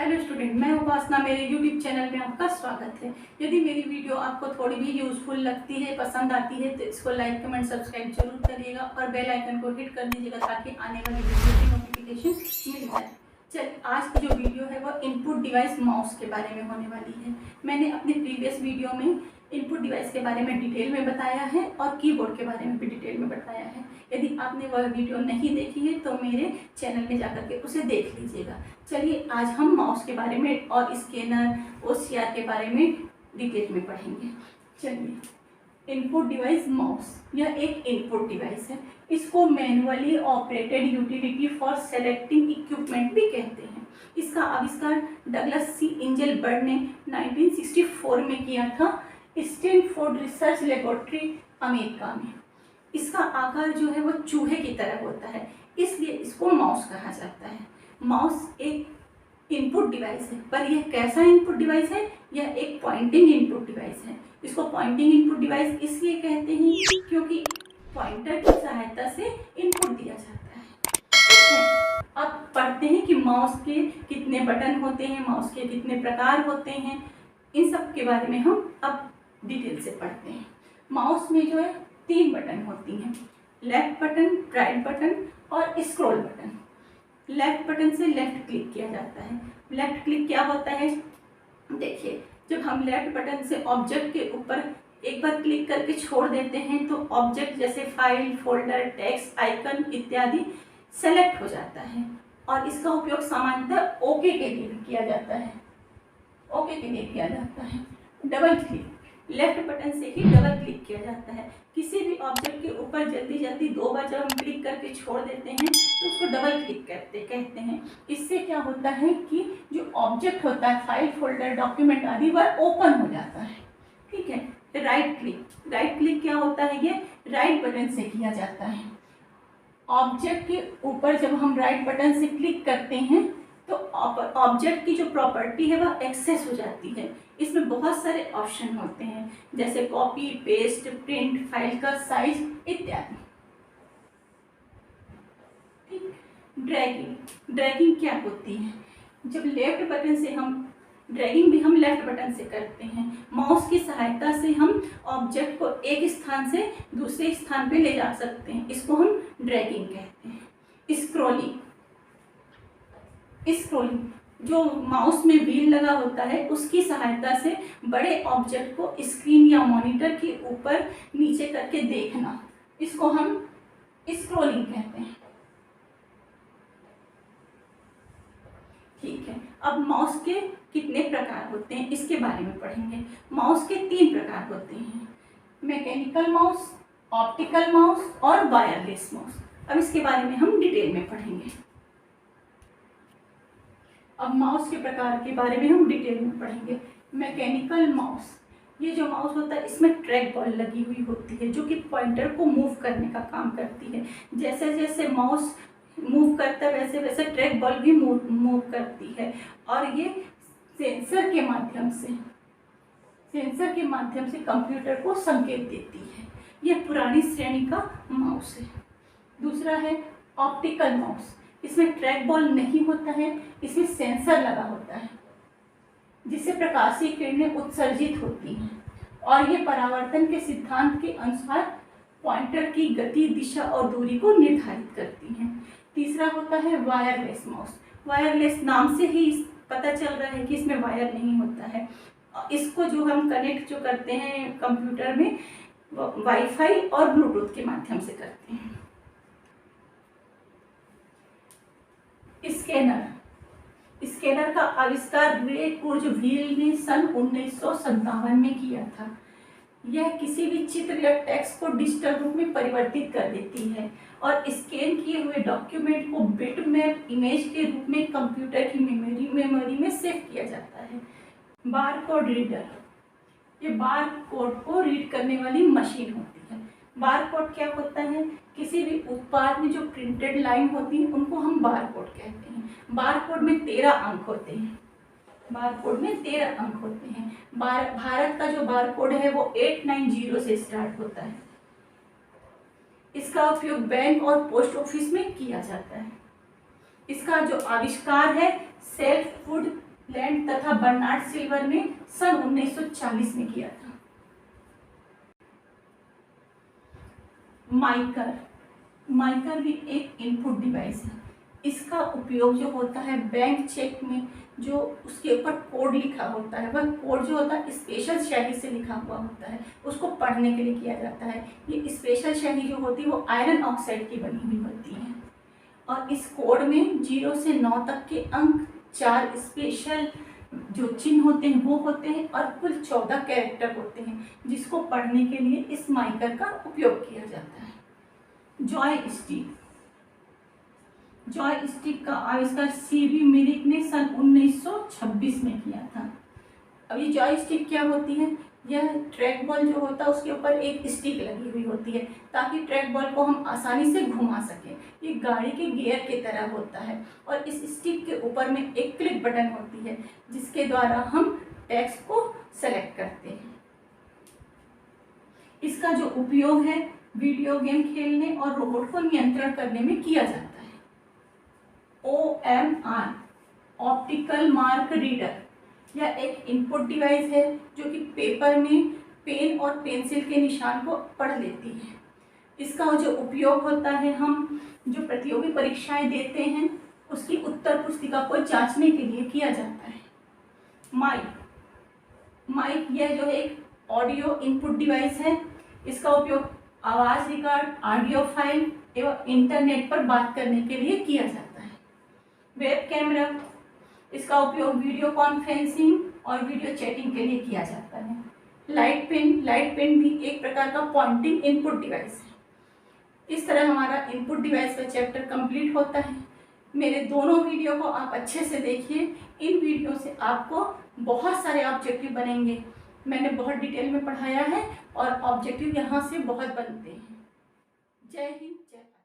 Hello student, मैं उपासना। मेरे YouTube channel में आपका स्वागत है। यदि मेरी वीडियो आपको थोड़ी भी यूजफुल लगती है, पसंद आती है, तो इसको लाइक कमेंट सब्सक्राइब जरूर करिएगा और बेल आइकन को हिट कर दीजिएगा ताकि आने वाली वीडियो की नोटिफिकेशन मिल जाए। चलिए, आज की जो वीडियो है वो इनपुट डिवाइस माउस के बारे में होने वाली है। मैंने अपनी प्रीवियस वीडियो में इनपुट डिवाइस के बारे में डिटेल में बताया है और कीबोर्ड के बारे में भी डिटेल में बताया है। यदि आपने वह वीडियो नहीं देखी है तो मेरे चैनल में जाकर के उसे देख लीजिएगा। चलिए, आज हम माउस के बारे में और स्कैनर OCR के बारे में डिटेल में पढ़ेंगे। चलिए, इनपुट डिवाइस माउस, यह एक इनपुट डिवाइस है। इसको manually operated utility for selecting equipment भी कहते हैं। इसका आविष्कार डगलस C इंजेलबर्ग ने 1964 में किया था, स्टैनफोर्ड रिसर्च लेबोरेटरी अमेरिका में। इसका आकार जो है वो चूहे की तरह होता है, इसलिए इसको माउस कहा जाता है। माउस एक इनपुट डिवाइस है, पर यह कैसा इनपुट डिवाइस है? यह एक पॉइंटिंग इनपुट डिवाइस है। इसको पॉइंटिंग इनपुट डिवाइस इसलिए कहते हैं क्योंकि पॉइंटर की सहायता से इनपुट दिया जाता है। ठीक है, अब पढ़ते हैं कि माउस के कितने बटन होते हैं, माउस के कितने प्रकार होते हैं। इन सब के बारे में हम अब डिटेल से पढ़ते हैं। माउस में जो है 3 बटन होती हैं, लेफ्ट बटन, राइट बटन और स्क्रॉल बटन। लेफ्ट बटन से लेफ्ट क्लिक किया जाता है। लेफ्ट क्लिक क्या होता है? देखिए, जब हम लेफ्ट बटन से ऑब्जेक्ट के ऊपर एक बार क्लिक करके छोड़ देते हैं तो ऑब्जेक्ट जैसे फाइल, फोल्डर, टेक्स्ट, आइकन इत्यादि सेलेक्ट हो जाता है और इसका उपयोग सामान्यतः ओके के लिए किया जाता है। ओके के लिए किया जाता है। डबल क्लिक, लेफ्ट बटन से ही डबल क्लिक किया जाता है। किसी भी ऑब्जेक्ट के ऊपर जल्दी 2 बार जब हम क्लिक करके छोड़ देते हैं तो उसको डबल क्लिक कहते हैं। इससे क्या होता है कि जो ऑब्जेक्ट होता है, फाइल, फोल्डर, डॉक्यूमेंट आदि, वह ओपन हो जाता है। ठीक है। राइट क्लिक क्या होता है? ये राइट बटन से किया जाता है। ऑब्जेक्ट के ऊपर जब हम राइट बटन से क्लिक करते हैं तो ऑब्जेक्ट की जो प्रॉपर्टी है वह एक्सेस हो जाती है। इसमें बहुत सारे ऑप्शन होते हैं जैसे कॉपी, पेस्ट, प्रिंट, फाइल का साइज इत्यादि। ड्रैगिंग क्या होती है? जब लेफ्ट बटन से हम ड्रैगिंग भी हम लेफ्ट बटन से करते हैं। माउस की सहायता से हम ऑब्जेक्ट को एक स्थान से दूसरे स्थान पे ले जा सकते हैं, इसको हम ड्रैगिंग कहते हैं। स्क्रॉलिंग, जो माउस में व्हील लगा होता है उसकी सहायता से बड़े ऑब्जेक्ट को स्क्रीन या मॉनिटर के ऊपर नीचे करके देखना, इसको हम स्क्रॉलिंग कहते हैं। ठीक है, अब माउस के कितने प्रकार होते हैं इसके बारे में पढ़ेंगे। माउस के 3 प्रकार होते हैं, मैकेनिकल माउस, ऑप्टिकल माउस और वायरलेस माउस। अब इसके बारे में हम डिटेल में पढ़ेंगे। अब माउस के प्रकार के बारे में हम डिटेल में पढ़ेंगे। मैकेनिकल माउस, ये जो माउस होता है इसमें ट्रैक बॉल लगी हुई होती है जो कि पॉइंटर को मूव करने का काम करती है। जैसे जैसे माउस मूव करता है वैसे वैसे ट्रैक बॉल भी मूव करती है और ये सेंसर के माध्यम से कंप्यूटर को संकेत देती है। यह पुरानी श्रेणी का माउस है। दूसरा है ऑप्टिकल माउस। इसमें ट्रैक बॉल नहीं होता है, इसमें सेंसर लगा होता है जिससे प्रकाशीय किरणें उत्सर्जित होती हैं और ये परावर्तन के सिद्धांत के अनुसार पॉइंटर की गति, दिशा और दूरी को निर्धारित करती हैं। तीसरा होता है वायरलेस माउस। वायरलेस नाम से ही पता चल रहा है कि इसमें वायर नहीं होता है। इसको जो हम कनेक्ट जो करते हैं कंप्यूटर में वाईफाई और ब्लूटूथ के माध्यम से करते हैं। स्कैनर का आविष्कार रे कुर्जवील ने सन 1957 में किया था। यह किसी भी चित्र या टेक्स्ट को डिजिटल रूप में परिवर्तित कर देती है और स्कैन किए हुए डॉक्यूमेंट को बिटमैप इमेज के रूप में कंप्यूटर की मेमोरी में सेव किया जाता है। बारकोड रीडर, ये बारकोड को रीड करने वाली मशीन होती है। बारकोड क्या होता है? किसी भी उत्पाद में जो प्रिंटेड लाइन होती है उनको हम बारकोड कहते हैं। बारकोड में 13 अंक होते हैं। भारत का जो बारकोड है वो 890 से स्टार्ट होता है। इसका उपयोग बैंक और पोस्ट ऑफिस में किया जाता है। इसका जो आविष्कार है सेल्फ फूड लैंड तथा बर्नार्ड सिल्वर ने सन 1940 में किया था। माइकर, माइकर भी एक इनपुट डिवाइस है। इसका उपयोग जो होता है बैंक चेक में, जो उसके ऊपर कोड लिखा होता है, वह कोड जो होता है स्पेशल स्याही से लिखा हुआ होता है, उसको पढ़ने के लिए किया जाता है। ये स्पेशल स्याही जो होती है वो आयरन ऑक्साइड की बनी हुई होती है और इस कोड में 0 से 9 तक के अंक, 4 स्पेशल जो चिन्ह होते हैं वो होते हैं और कुल 14 कैरेक्टर होते हैं, जिसको पढ़ने के लिए इस माइकर का उपयोग किया जाता है। जॉय स्टिक, जॉय स्टिक का आविष्कार सीबी मिरिक ने सन 1926 में किया था। अब ये जॉय स्टिक क्या होती है? यह ट्रैक बॉल जो होता है उसके ऊपर एक स्टिक लगी हुई होती है ताकि ट्रैक बॉल को हम आसानी से घुमा सकें। ये गाड़ी के गियर की तरह होता है और इस स्टिक के ऊपर में एक क्लिक बटन होती है जिसके द्वारा हम टेक्स्ट को सेलेक्ट करते हैं। इसका जो उपयोग है वीडियो गेम खेलने और रोबोट को नियंत्रण करने में किया जाता है। OMR, ऑप्टिकल मार्क रीडर, यह एक इनपुट डिवाइस है जो कि पेपर में पेन और पेंसिल के निशान को पढ़ लेती है। इसका जो उपयोग होता है, हम जो प्रतियोगी परीक्षाएं देते हैं उसकी उत्तर पुस्तिका को जांचने के लिए किया जाता है। माइक, माइक यह जो है एक ऑडियो इनपुट डिवाइस है। इसका उपयोग आवाज़ रिकॉर्ड, ऑडियो फाइल एवं इंटरनेट पर बात करने के लिए किया जाता है। वेब कैमरा, इसका उपयोग वीडियो कॉन्फ्रेंसिंग और वीडियो चैटिंग के लिए किया जाता है। लाइट पेन, लाइट पेन भी एक प्रकार का पॉइंटिंग इनपुट डिवाइस है। इस तरह हमारा इनपुट डिवाइस का चैप्टर कंप्लीट होता है। मेरे दोनों वीडियो को आप अच्छे से देखिए। इन वीडियो से आपको बहुत सारे ऑब्जेक्टिव बनेंगे। मैंने बहुत डिटेल में पढ़ाया है और ऑब्जेक्टिव यहाँ से बहुत बनते हैं। जय हिंद, जय भारत।